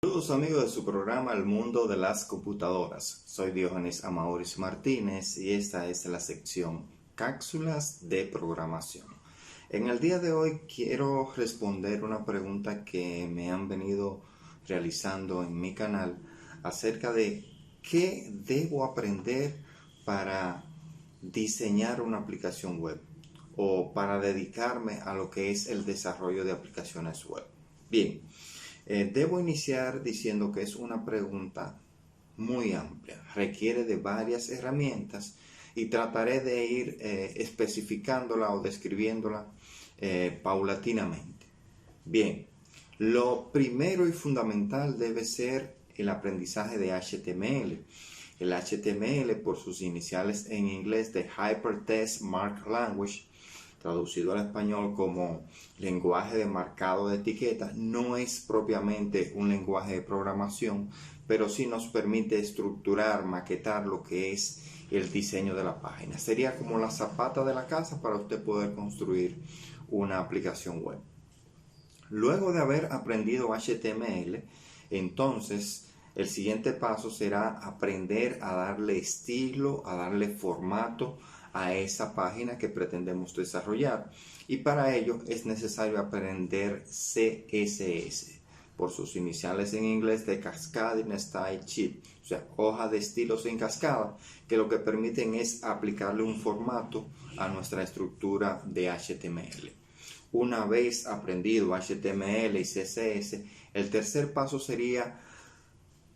Saludos amigos de su programa El Mundo de las Computadoras. Soy Diógenes Amauris Martínez y esta es la sección Cápsulas de Programación. En el día de hoy quiero responder una pregunta que me han venido realizando en mi canal acerca de qué debo aprender para diseñar una aplicación web o para dedicarme a lo que es el desarrollo de aplicaciones web. Bien. Debo iniciar diciendo que es una pregunta muy amplia, requiere de varias herramientas y trataré de ir especificándola o describiéndola paulatinamente. Bien, lo primero y fundamental debe ser el aprendizaje de HTML. El HTML, por sus iniciales en inglés de Hypertext Markup Language, traducido al español como lenguaje de marcado de etiquetas, no es propiamente un lenguaje de programación, pero sí nos permite estructurar, maquetar lo que es el diseño de la página. Sería como la zapata de la casa para usted poder construir una aplicación web. Luego de haber aprendido HTML, entonces el siguiente paso será aprender a darle estilo, a darle formato a esa página que pretendemos desarrollar. Y para ello es necesario aprender CSS, por sus iniciales en inglés de Cascading Style Sheet, o sea, hoja de estilos en cascada, que lo que permiten es aplicarle un formato a nuestra estructura de HTML. Una vez aprendido HTML y CSS, el tercer paso sería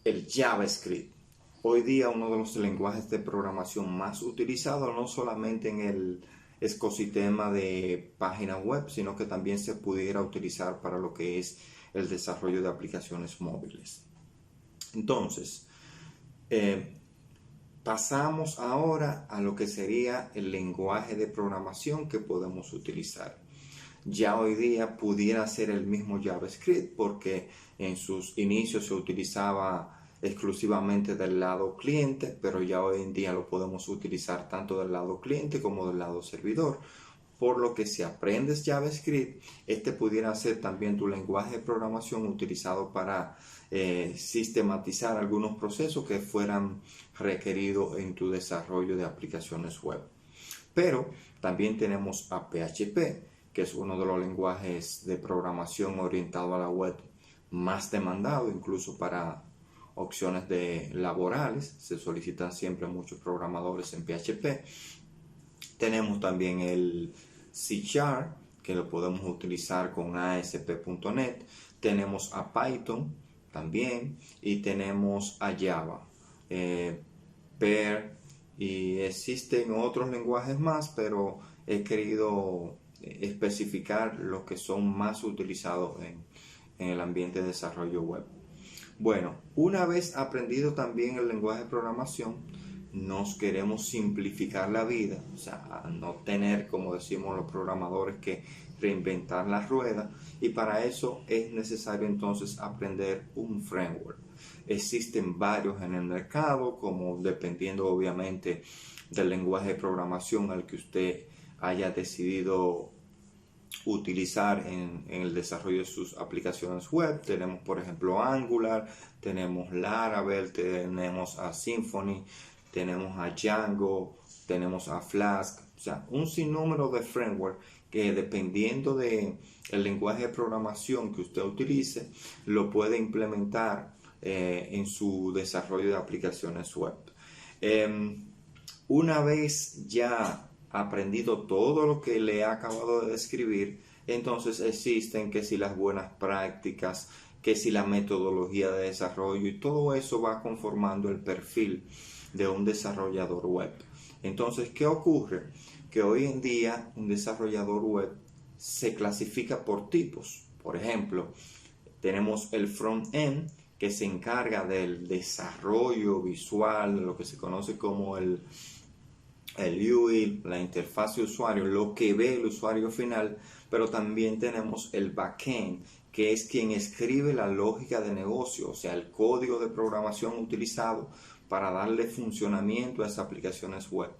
el JavaScript. Hoy día uno de los lenguajes de programación más utilizados, no solamente en el ecosistema de páginas web, sino que también se pudiera utilizar para lo que es el desarrollo de aplicaciones móviles. Entonces, pasamos ahora a lo que sería el lenguaje de programación que podemos utilizar. Ya hoy día pudiera ser el mismo JavaScript porque en sus inicios se utilizaba exclusivamente del lado cliente, pero ya hoy en día lo podemos utilizar tanto del lado cliente como del lado servidor. Por lo que si aprendes JavaScript, este pudiera ser también tu lenguaje de programación utilizado para sistematizar algunos procesos que fueran requeridos en tu desarrollo de aplicaciones web. Pero también tenemos a PHP, que es uno de los lenguajes de programación orientado a la web más demandado, incluso para opciones laborales. Se solicitan siempre muchos programadores en PHP. Tenemos también el C#, que lo podemos utilizar con ASP.NET. Tenemos a Python también y tenemos a Java, Perl, y existen otros lenguajes más, pero he querido especificar los que son más utilizados en el ambiente de desarrollo web. Bueno, una vez aprendido también el lenguaje de programación, nos queremos simplificar la vida, o sea, no tener, como decimos los programadores, que reinventar la rueda, y para eso es necesario entonces aprender un framework. Existen varios en el mercado, como dependiendo obviamente del lenguaje de programación al que usted haya decidido utilizar en el desarrollo de sus aplicaciones web. Tenemos por ejemplo Angular, tenemos Laravel, tenemos a Symfony, tenemos a Django, tenemos a Flask, o sea, un sinnúmero de framework que dependiendo del lenguaje de programación que usted utilice, lo puede implementar en su desarrollo de aplicaciones web. Una vez ya aprendido todo lo que le he acabado de describir, entonces existen que si las buenas prácticas, que si la metodología de desarrollo, y todo eso va conformando el perfil de un desarrollador web. Entonces, ¿qué ocurre? Que hoy en día un desarrollador web se clasifica por tipos. Por ejemplo, tenemos el front-end, que se encarga del desarrollo visual, lo que se conoce como el UI, la interfaz de usuario, lo que ve el usuario final, pero también tenemos el backend, que es quien escribe la lógica de negocio, o sea, el código de programación utilizado para darle funcionamiento a esas aplicaciones web.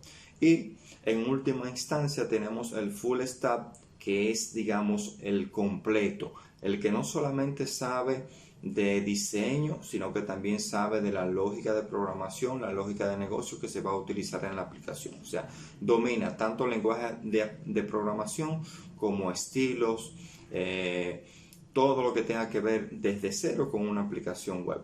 Y en última instancia tenemos el full stack, que es, digamos, el completo, el que no solamente sabe de diseño, sino que también sabe de la lógica de programación, la lógica de negocio que se va a utilizar en la aplicación. O sea, domina tanto lenguaje de programación como estilos, todo lo que tenga que ver desde cero con una aplicación web.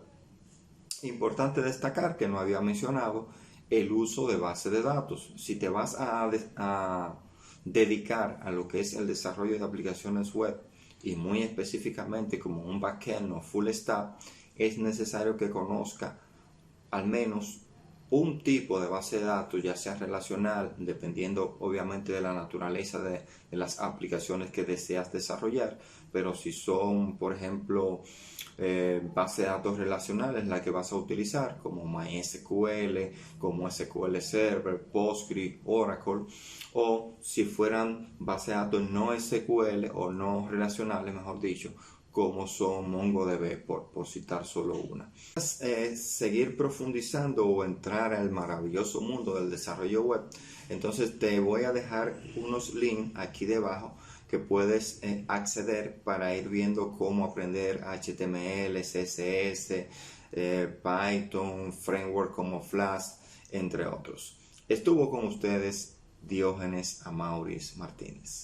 Importante destacar que no había mencionado el uso de base de datos. Si te vas a dedicar a lo que es el desarrollo de aplicaciones web y muy específicamente como un backend o full stack, es necesario que conozca al menos un tipo de base de datos, ya sea relacional, dependiendo obviamente de la naturaleza de las aplicaciones que deseas desarrollar, pero si son, por ejemplo, base de datos relacionales la que vas a utilizar, como MySQL, como SQL Server, Postgre, Oracle, o si fueran base de datos no SQL o no relacionales, mejor dicho, como son MongoDB, por citar solo una. Seguir profundizando o entrar al maravilloso mundo del desarrollo web, entonces te voy a dejar unos links aquí debajo que puedes acceder para ir viendo cómo aprender HTML, CSS, Python, framework como Flash, entre otros. Estuvo con ustedes Diógenes Amauris Martínez.